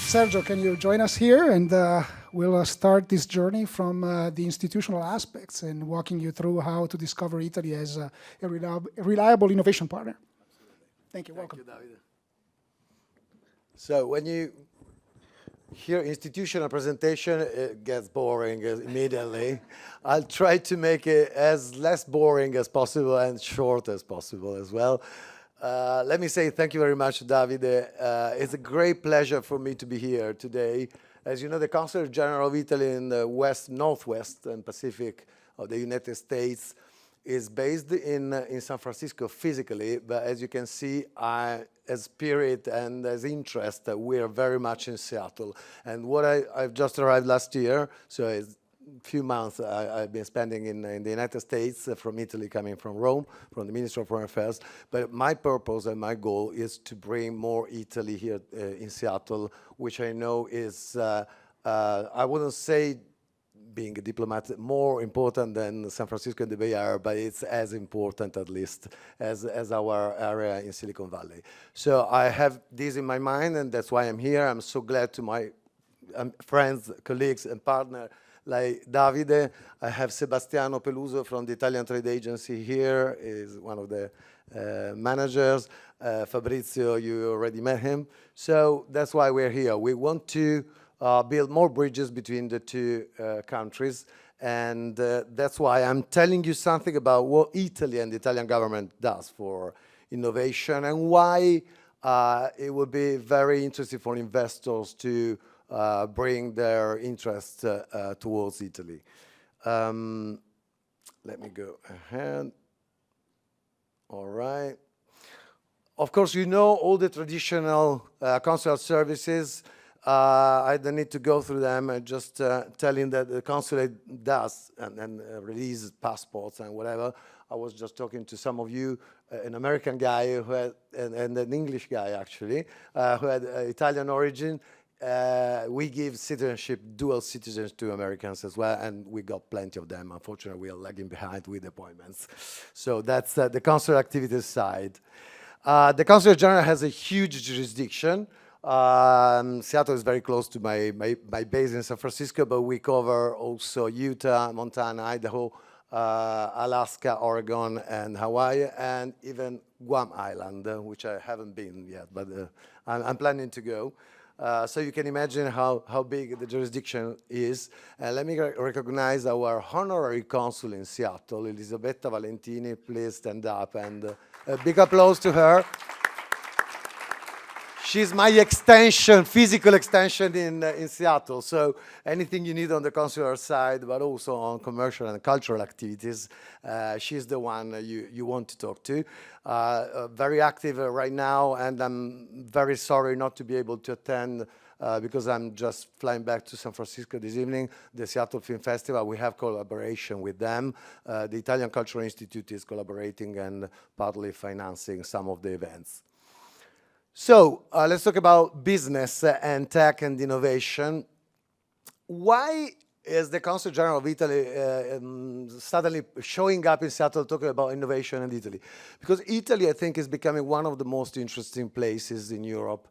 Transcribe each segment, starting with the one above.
Sergio, can you join us here? And we'll start this journey from the institutional aspects and walking you through how to discover Italy as a reliable innovation partner. Thank you. Welcome. Thank you, Davide. So when you hear institutional presentation, it gets boring immediately. I'll try to make it as less boring as possible and short as possible as well. Let me say thank you very much, Davide. It's a great pleasure for me to be here today. As you know, the Consul General of Italy in the Northwest and Pacific of the United States is based in San Francisco physically, but as you can see, as spirit and as interest, we are very much in Seattle. And what I've just arrived last year, so it's a few months I've been spending in the United States, from Italy, coming from Rome, from the Ministry of Foreign Affairs. But my purpose and my goal is to bring more Italy here in Seattle, which I know is, I wouldn't say, being a diplomat, more important than San Francisco and the Bay Area, but it's as important, at least, as our area in Silicon Valley. So I have this in my mind, and that's why I'm here. I'm so glad to my friends, colleagues, and partners like Davide. I have Sebastiano Peluso from the Italian Trade Agency here, is one of the managers. Fabrizio, you already met him. So that's why we're here. We want to build more bridges between the two countries, and that's why I'm telling you something about what Italy and the Italian government does for innovation and why it would be very interesting for investors to bring their interest towards Italy. Let me go ahead. All right. Of course, you know all the traditional consular services. I don't need to go through them. I'm just telling that the consulate does and release passports and whatever. I was just talking to some of you, an American guy who had, and an English guy actually, who had Italian origin. We give citizenship, dual citizens to Americans as well, and we got plenty of them. Unfortunately, we are lagging behind with appointments. So that's the consular activities side. The Consul General has a huge jurisdiction. Seattle is very close to my base in San Francisco, but we cover also Utah, Montana, Idaho, Alaska, Oregon, and Hawaii, and even Guam Island, which I haven't been yet, but I'm planning to go. So you can imagine how big the jurisdiction is. Let me recognize our honorary consul in Seattle, Elisabetta Valentini. Please stand up, and a big applause to her. She's my extension, physical extension in Seattle. So anything you need on the consular side, but also on commercial and cultural activities, she's the one you want to talk to. Very active right now, and I'm very sorry not to be able to attend because I'm just flying back to San Francisco this evening, the Seattle Film Festival. We have collaboration with them. The Italian Cultural Institute is collaborating and partly financing some of the events. So let's talk about business and tech and innovation. Why is the Consul General of Italy suddenly showing up in Seattle talking about innovation in Italy? Because Italy, I think, is becoming one of the most interesting places in Europe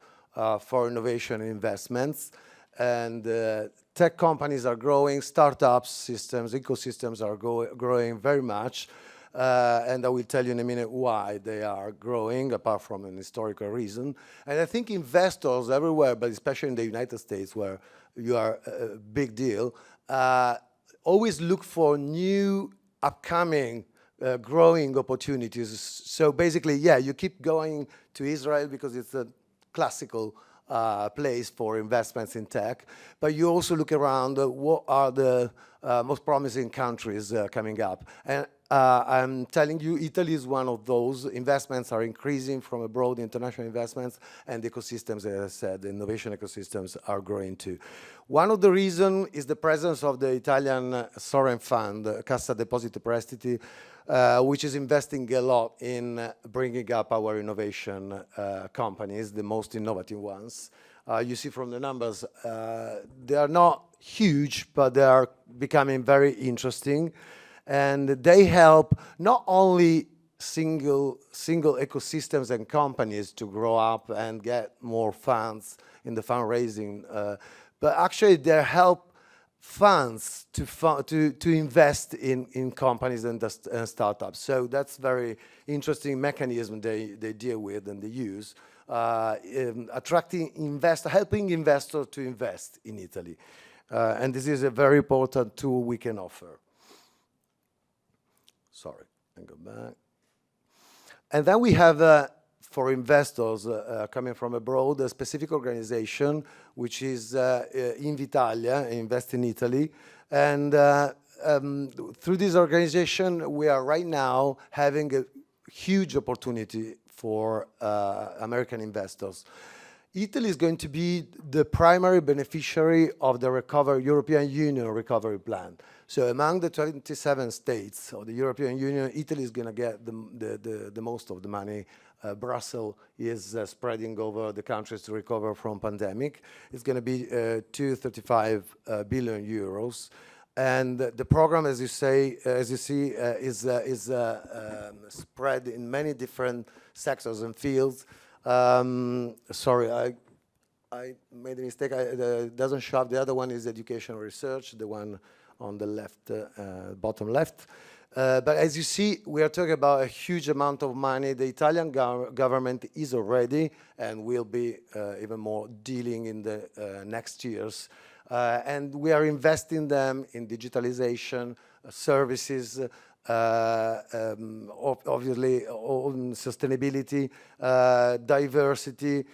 for innovation and investments. And tech companies are growing, startups, systems, ecosystems are growing very much. And I will tell you in a minute why they are growing, apart from an historical reason. And I think investors everywhere, but especially in the United States, where you are a big deal, always look for new, upcoming, growing opportunities. So basically, yeah, you keep going to Israel because it's a classical place for investments in tech, but you also look around what are the most promising countries coming up. And I'm telling you, Italy is one of those. Investments are increasing from abroad, international investments, and the ecosystems, as I said, the innovation ecosystems are growing too. One of the reasons is the presence of the Italian sovereign fund, Cassa Depositi e Prestiti, which is investing a lot in bringing up our innovation companies, the most innovative ones. You see from the numbers, they are not huge, but they are becoming very interesting. And they help not only single ecosystems and companies to grow up and get more funds in the fundraising, but actually they help funds to invest in companies and startups. So that's very interesting mechanism they deal with and they use, helping investors to invest in Italy. And this is a very important tool we can offer. Sorry, I go back. And then we have, for investors coming from abroad, a specific organization, which is Invitalia, Invest in Italy. And through this organization, we are right now having a huge opportunity for American investors. Italy is going to be the primary beneficiary of the European Union recovery plan. So among the 27 states of the European Union, Italy is going to get the most of the money. Brussels is spreading over the countries to recover from pandemic. It's going to be 235 billion euros. And the program, as you see, is spread in many different sectors and fields. Sorry, I made a mistake. It doesn't show up. The other one is education research, the one on the left, bottom left. But as you see, we are talking about a huge amount of money. The Italian government is already and will be even more dealing in the next years. And we are investing them in digitalization, services, obviously on sustainability, diversity.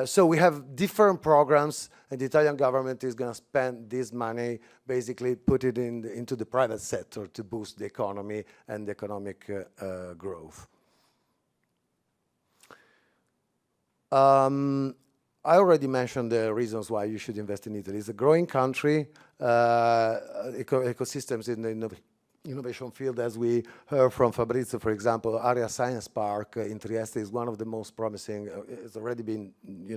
So we have different programs, and the Italian government is going to spend this money, basically put it into the private sector to boost the economy and economic growth. I already mentioned the reasons why you should invest in Italy. It's a growing country, ecosystems in the innovation field, as we heard from Fabrizio, for example, Area Science Park in Trieste is one of the most promising. It's already been,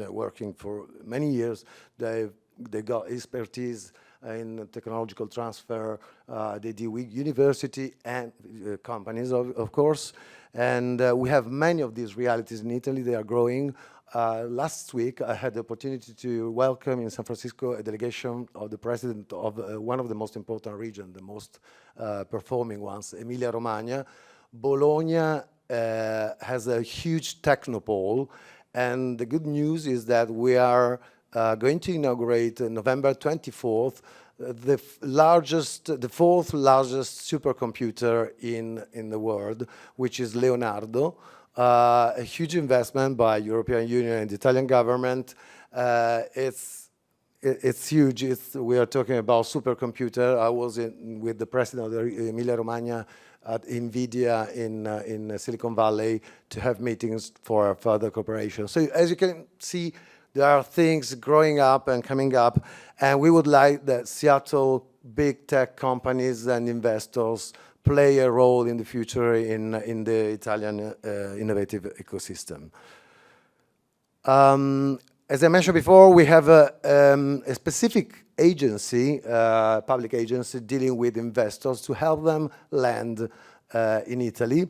working for many years. They got expertise in technological transfer. They deal with university and companies, of course. And we have many of these realities in Italy. They are growing. Last week, I had the opportunity to welcome in San Francisco a delegation of the president of one of the most important regions, the most performing ones, Emilia-Romagna. Bologna has a huge technopole, and the good news is that we are going to inaugurate November 24th the fourth largest supercomputer in the world, which is Leonardo. A huge investment by European Union and the Italian government. It's huge. We are talking about supercomputer. I was with the president of the Emilia-Romagna at NVIDIA in Silicon Valley to have meetings for further cooperation. So as you can see, there are things growing up and coming up, and we would like that Seattle big tech companies and investors play a role in the future in the Italian innovative ecosystem. As I mentioned before, we have a specific agency, public agency, dealing with investors to help them land in Italy.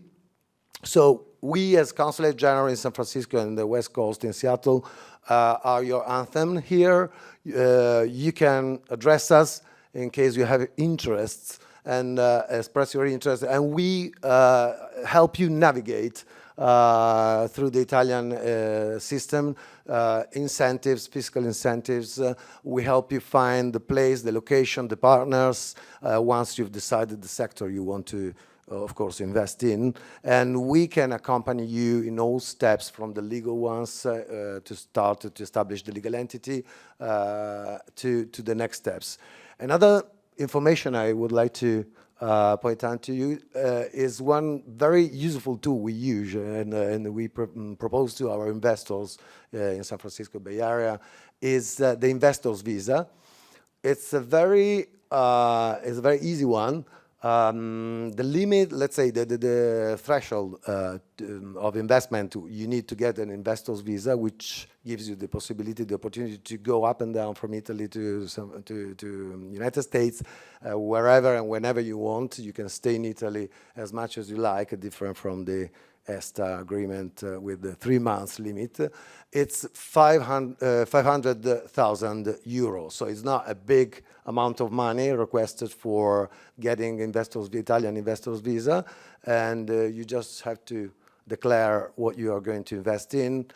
So we, as Consulate General in San Francisco and the West Coast in Seattle, are your anthem here. You can address us in case you have interests and express your interest, and we help you navigate through the Italian system, incentives, fiscal incentives. We help you find the place, the location, the partners, once you've decided the sector you want to, of course, invest in. And we can accompany you in all steps, from the legal ones to start to establish the legal entity to the next steps. Another information I would like to point out to you is one very useful tool we use and we propose to our investors in San Francisco Bay Area is the Investors Visa. It's a very easy one. The limit, let's say the threshold of investment, you need to get an investor's visa, which gives you the possibility, the opportunity to go up and down from Italy to United States, wherever and whenever you want. You can stay in Italy as much as you like, different from the ESTA agreement with the 3 months limit. It's 500,000 euros, so it's not a big amount of money requested for getting Italian investors visa, and you just have to declare what you are going to invest in,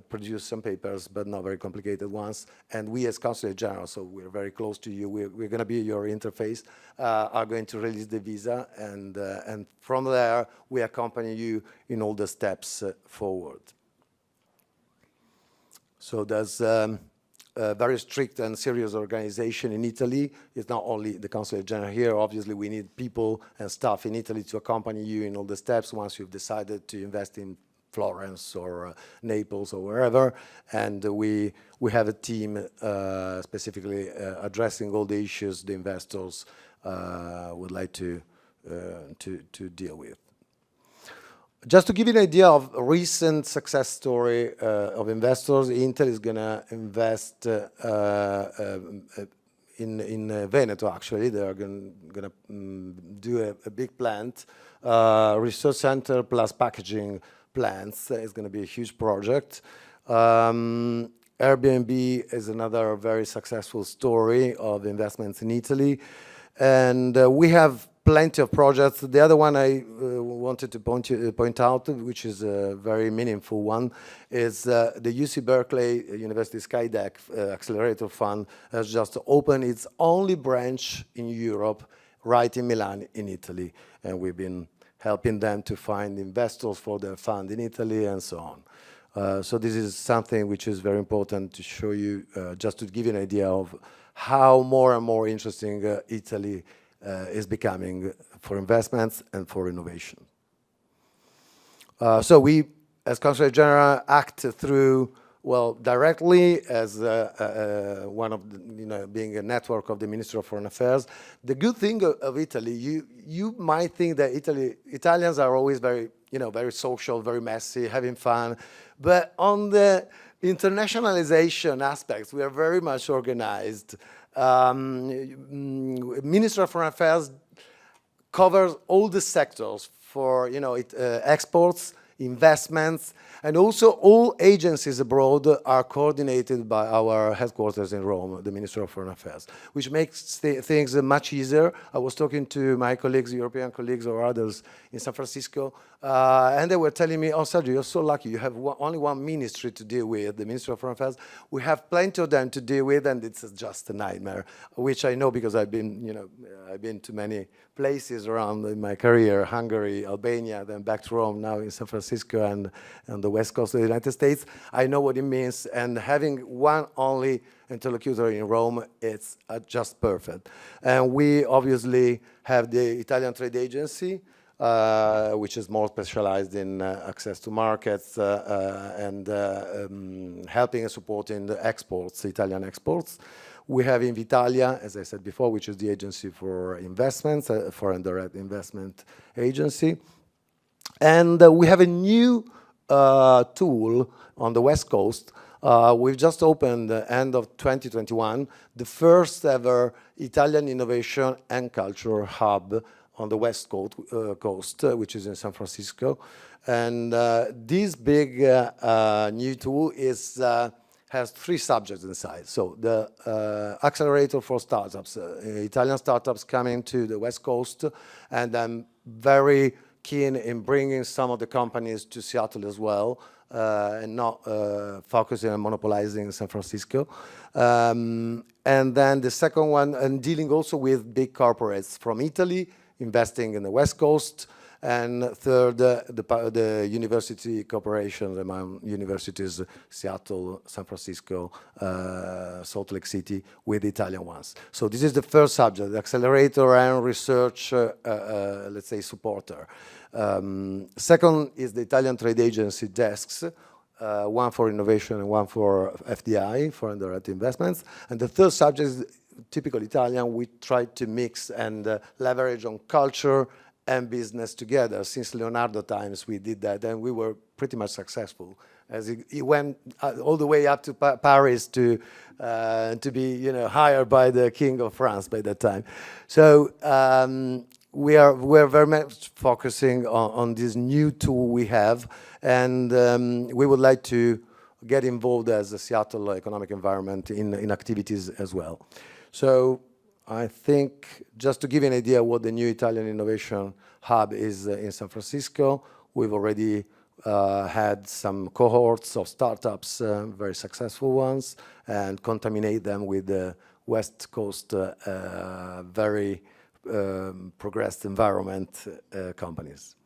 produce some papers, but not very complicated ones. And we as Consulate General, so we're very close to you, we're going to be your interface, are going to release the visa, and from there, we accompany you in all the steps forward. So there's a very strict and serious organization in Italy. It's not only the Consulate General here. Obviously, we need people and staff in Italy to accompany you in all the steps once you've decided to invest in Florence or Naples or wherever. And we have a team specifically addressing all the issues the investors would like to deal with. Just to give you an idea of a recent success story of investors, Intel is going to invest in Veneto, actually. They are going to do a big plant, research center plus packaging plants. It's going to be a huge project. Airbnb is another very successful story of investments in Italy. And we have plenty of projects. The other one I wanted to point out, which is a very meaningful one, is the UC Berkeley University Skydeck Accelerator Fund has just opened its only branch in Europe, right in Milan, in Italy. And we've been helping them to find investors for their fund in Italy and so on. So this is something which is very important to show you, just to give you an idea of how more and more interesting Italy is becoming for investments and for innovation. So we, as Consulate General, act through, well, directly as one of the, being a network of the Ministry of Foreign Affairs. The good thing of Italy, you might think that Italians are always very, very social, very messy, having fun, but on the internationalization aspects, we are very much organized. Ministry of Foreign Affairs covers all the sectors for exports, investments, and also all agencies abroad are coordinated by our headquarters in Rome, the Ministry of Foreign Affairs, which makes things much easier. I was talking to my colleagues, European colleagues or others in San Francisco, and they were telling me, oh, Sergio, you're so lucky. You have only one ministry to deal with, the Ministry of Foreign Affairs. We have plenty of them to deal with, and it's just a nightmare, which I know because I've been, I've been to many places around in my career, Hungary, Albania, then back to Rome, now in San Francisco and the west coast of the United States. I know what it means, and having one only interlocutor in Rome, it's just perfect. And we obviously have the Italian Trade Agency, which is more specialized in access to markets and helping and supporting the exports, Italian exports. We have Invitalia, as I said before, which is the agency for investments, foreign direct investment agency. And we have a new tool on the West Coast. We've just opened, the end of 2021, the first ever Italian Innovation and Culture Hub on the West Coast, which is in San Francisco. And this big new tool has 3 subjects inside. So the accelerator for startups, Italian startups coming to the West Coast, and I'm very keen in bringing some of the companies to Seattle as well, and not focusing on monopolizing San Francisco. And then the second one, and dealing also with big corporates from Italy, investing in the West Coast. And third, the university cooperation among universities, Seattle, San Francisco, Salt Lake City, with the Italian ones. So this is the first subject, the accelerator and research, let's say, supporter. Second is the Italian Trade Agency desks, one for innovation and one for FDI, foreign direct investments. And the third subject is typical Italian, we try to mix and leverage on culture and business together. Since Leonardo times, we did that, and we were pretty much successful. As he went all the way up to Paris to be, hired by the King of France by that time. So we're very much focusing on this new tool we have, and we would like to get involved as a Seattle economic environment in activities as well. So I think just to give you an idea what the new Italian Innovation Hub is in San Francisco, we've already had some cohorts of startups, very successful ones, and contaminate them with the West Coast very progressed environment companies.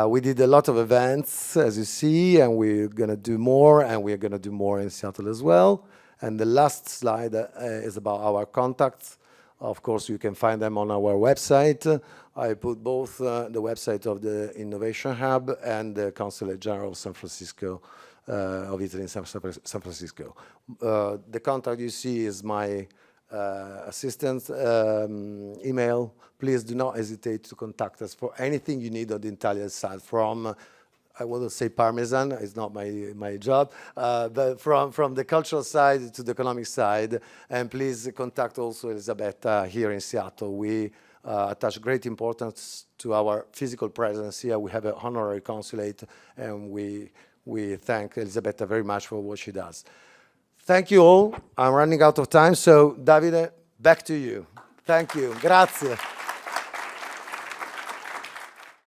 We did a lot of events, as you see, and we're going to do more, and we're going to do more in Seattle as well. And the last slide is about our contacts. Of course, you can find them on our website. I put both the website of the Innovation Hub and the Consulate General San Francisco of Italy in San Francisco. The contact you see is my assistant's email. Please do not hesitate to contact us for anything you need on the Italian side, from I wouldn't say Parmesan, it's not my job, but from the cultural side to the economic side. And please contact also Elisabetta here in Seattle. We attach great importance to our physical presence here. We have an honorary consulate, and we thank Elisabetta very much for what she does. Thank you all. I'm running out of time, so Davide, back to you. Thank you. Grazie.